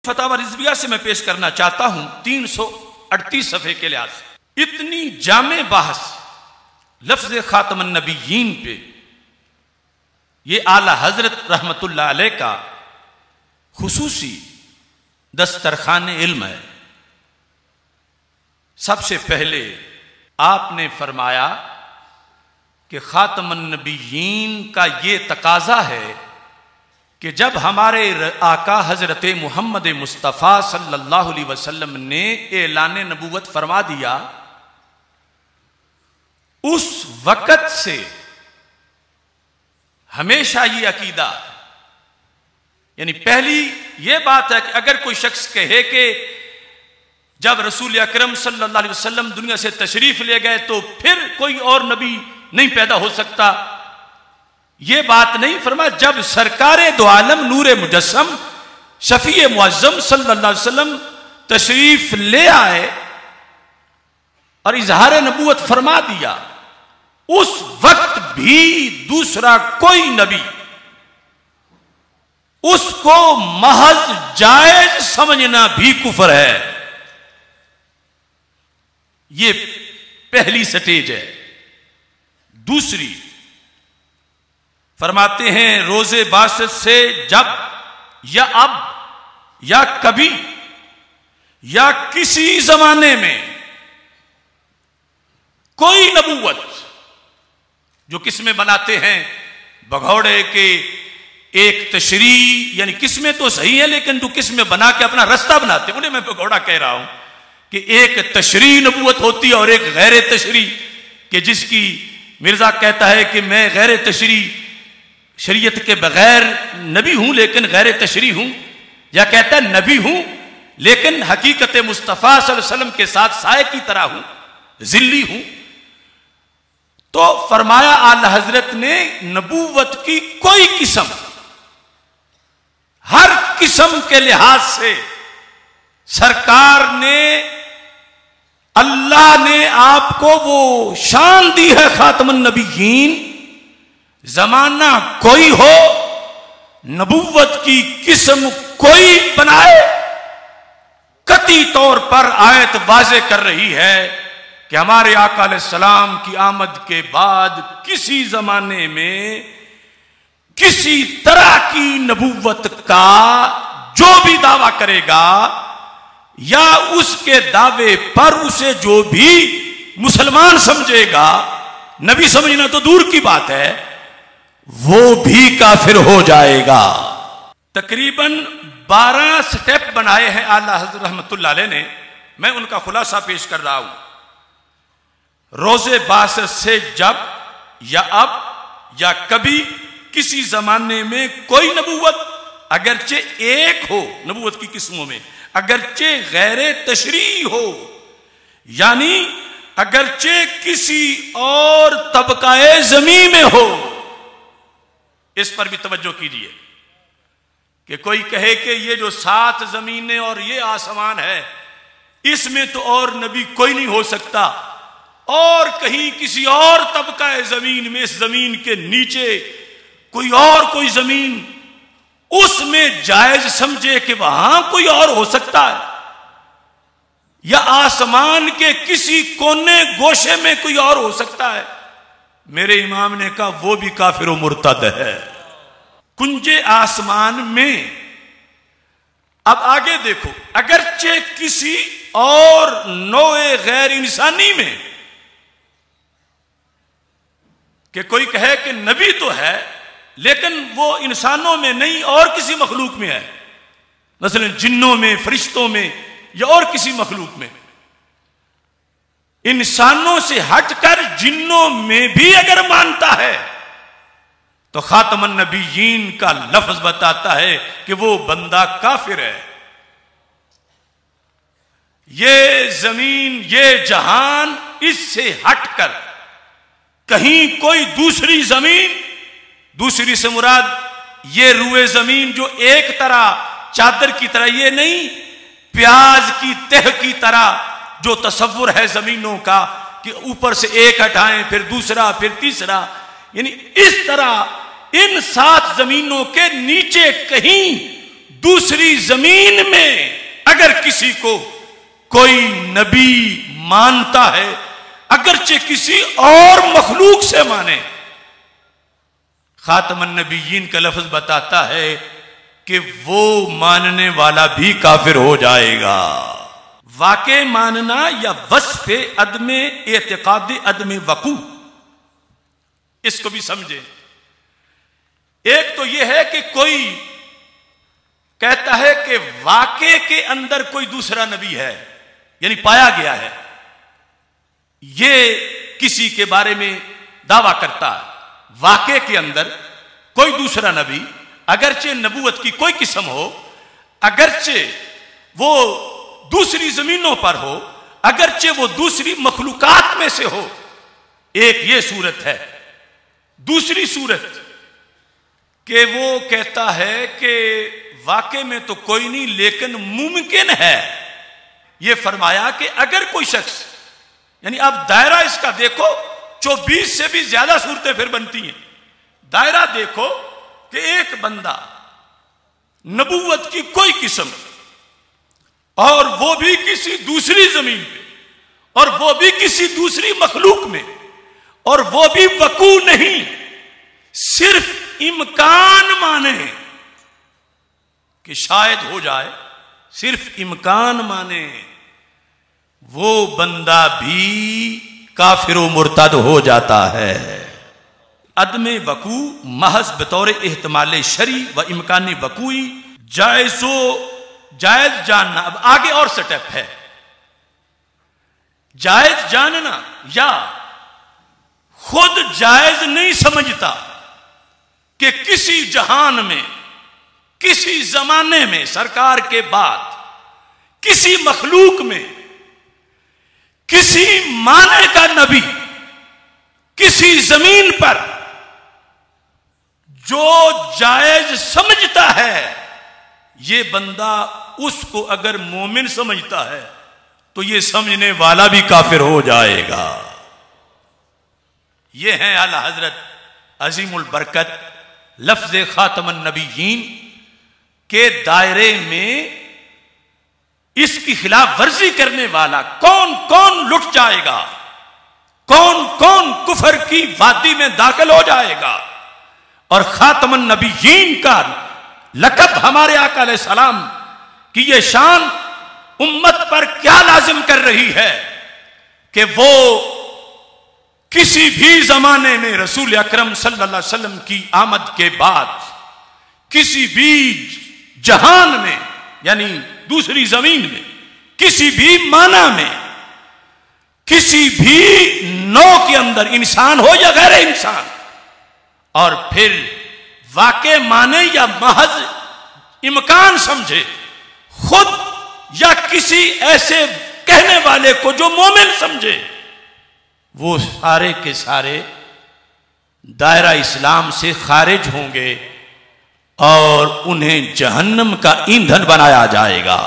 فتاوی رضویہ سے میں پیش کرنا چاہتا ہوں 338 صفحے کے لحاظ سے اتنی جامع بحث لفظ خاتم النبیین پہ یہ اعلی حضرت رحمت اللہ علیہ کا خصوصی دسترخوان علم ہے۔ سب سے پہلے آپ نے فرمایا کہ خاتم النبیین کا یہ تقاضا ہے کہ جب ہمارے آقا حضرت محمد مصطفیٰ صلی اللہ علیہ وسلم نے اعلان نبوت فرما دیا، اس وقت سے ہمیشہ یہ عقیدہ، یعنی پہلی یہ بات ہے کہ اگر کوئی شخص کہے کہ جب رسول اکرم صلی اللہ علیہ وسلم دنیا سے تشریف لے گئے تو پھر کوئی اور نبی نہیں پیدا ہو سکتا، یہ بات نہیں فرمایا۔ جب سرکار دو عالم نور مجسم شفیع معظم صلی اللہ علیہ وسلم تشریف لے آئے اور اظہار نبوت فرما دیا، اس وقت بھی دوسرا کوئی نبی اس کو محض جائز سمجھنا بھی کفر ہے۔ یہ پہلی سٹیج ہے۔ دوسری فرماتے ہیں روز باسط سے جب یا اب یا کبھی یا کسی زمانے میں کوئی نبوت، جو قسمیں بناتے ہیں بگھوڑے کے ایک تشریح، یعنی قسمیں تو صحیح ہیں لیکن جو قسمیں بنا کے اپنا رستہ بناتے ہیں انہیں میں بگھوڑا کہہ رہا ہوں کہ ایک تشریح نبوت ہوتی ہے اور ایک غیر تشریح، کہ جس کی مرزا کہتا ہے کہ میں غیر تشریح شریعت کے بغیر نبی ہوں لیکن غیر تشریح ہوں، یا کہتا ہے نبی ہوں لیکن حقیقت مصطفیٰ صلی اللہ علیہ وسلم کے ساتھ سائے کی طرح ہوں، ذلی ہوں۔ تو فرمایا اعلی حضرت نے نبوت کی کوئی قسم، ہر قسم کے لحاظ سے سرکار نے، اللہ نے آپ کو وہ شان دی ہے خاتم النبیین، زمانہ کوئی ہو، نبوت کی قسم کوئی بنائے، قطعی طور پر آیت واضح کر رہی ہے کہ ہمارے آقا علیہ السلام کی آمد کے بعد کسی زمانے میں کسی طرح کی نبوت کا جو بھی دعویٰ کرے گا یا اس کے دعوے پر اسے جو بھی مسلمان سمجھے گا، نبی سمجھنا تو دور کی بات ہے، وہ بھی کافر ہو جائے گا۔ تقریباً 12 سٹیپ بنائے ہیں اعلیٰ حضرت رحمت اللہ علیہ نے، میں ان کا خلاصہ پیش کر رہا ہوں۔ روز باسط سے جب یا اب یا کبھی کسی زمانے میں کوئی نبوت، اگرچہ ایک ہو نبوت کی قسموں میں، اگرچہ غیر تشریح ہو، یعنی اگرچہ کسی اور طبقہ زمین میں ہو، اس پر بھی توجہ کیجیے کہ کوئی کہے کہ یہ جو 7 زمینیں اور یہ آسمان ہے اس میں تو اور نبی کوئی نہیں ہو سکتا، اور کہیں کسی اور طبقہ زمین میں، اس زمین کے نیچے کوئی زمین، اس میں جائز سمجھے کہ وہاں کوئی اور ہو سکتا ہے، یا آسمان کے کسی کونے گوشے میں کوئی اور ہو سکتا ہے، میرے امام نے کہا وہ بھی کافر و مرتد ہے۔ کنجے آسمان میں، اب آگے دیکھو، اگرچہ کسی اور نوع غیر انسانی میں کہ کوئی کہے کہ نبی تو ہے لیکن وہ انسانوں میں نہیں اور کسی مخلوق میں ہے، مثلا جنوں میں، فرشتوں میں یا اور کسی مخلوق میں، انسانوں سے ہٹ کر جنوں میں بھی اگر مانتا ہے تو خاتم النبیین کا لفظ بتاتا ہے کہ وہ بندہ کافر ہے۔ یہ زمین، یہ جہان، اس سے ہٹ کر کہیں کوئی دوسری زمین، دوسری سے مراد یہ روئے زمین جو ایک طرح چادر کی طرح، یہ نہیں پیاز کی تہ کی طرح جو تصور ہے زمینوں کا کہ اوپر سے ایک ہٹائیں پھر دوسرا پھر تیسرا، یعنی اس طرح ان 7 زمینوں کے نیچے کہیں دوسری زمین میں اگر کسی کو کوئی نبی مانتا ہے، اگرچہ کسی اور مخلوق سے مانے، خاتم النبیین کا لفظ بتاتا ہے کہ وہ ماننے والا بھی کافر ہو جائے گا۔ واقع ماننا یا وصف عدم اعتقاد عدم وقوع، اس کو بھی سمجھیں۔ ایک تو یہ ہے کہ کوئی کہتا ہے کہ واقع کے اندر کوئی دوسرا نبی ہے، یعنی پایا گیا ہے، یہ کسی کے بارے میں دعویٰ کرتا ہے واقع کے اندر کوئی دوسرا نبی، اگرچہ نبوت کی کوئی قسم ہو، اگرچہ وہ دوسری زمینوں پر ہو، اگرچہ وہ دوسری مخلوقات میں سے ہو۔ ایک یہ صورت ہے۔ دوسری صورت کہ وہ کہتا ہے کہ واقع میں تو کوئی نہیں لیکن ممکن ہے۔ یہ فرمایا کہ اگر کوئی شخص، یعنی اب دائرہ اس کا دیکھو، 24 سے بھی زیادہ صورتیں پھر بنتی ہیں۔ دائرہ دیکھو کہ ایک بندہ نبوت کی کوئی قسم، اور وہ بھی کسی دوسری زمین پہ، اور وہ بھی کسی دوسری مخلوق میں، اور وہ بھی وقوع نہیں، صرف امکان مانے کہ شاید ہو جائے، صرف امکان مانے، وہ بندہ بھی کافر و مرتد ہو جاتا ہے۔ عدم وقوع محض بطور احتمال شرعی و امکانی وقوعی جائز جاننا۔ اب آگے اور سٹیپ ہے، جائز جاننا یا خود جائز نہیں سمجھتا کہ کسی جہان میں، کسی زمانے میں، سرکار کے بعد کسی مخلوق میں کسی معنی کا نبی کسی زمین پر جو جائز سمجھتا ہے، یہ بندہ اس کو اگر مومن سمجھتا ہے تو یہ سمجھنے والا بھی کافر ہو جائے گا۔ یہ ہے اعلی حضرت عظیم البرکت لفظ خاتم النبیین کے دائرے میں اس کی خلاف ورزی کرنے والا کون کون لٹ جائے گا، کون کون کفر کی وادی میں داخل ہو جائے گا۔ اور خاتم النبیین کا لقب ہمارے آقا علیہ السلام کی یہ شان امت پر کیا لازم کر رہی ہے کہ وہ کسی بھی زمانے میں رسول اکرم صلی اللہ علیہ وسلم کی آمد کے بعد کسی بھی جہان میں، یعنی دوسری زمین میں، کسی بھی معنی میں، کسی بھی نوع کے اندر، انسان ہو یا غیر انسان، اور پھر واقع مانے یا محض امکان سمجھے، خود یا کسی ایسے کہنے والے کو جو مومن سمجھے، وہ سارے کے سارے دائرہ اسلام سے خارج ہوں گے اور انہیں جہنم کا ایندھن بنایا جائے گا۔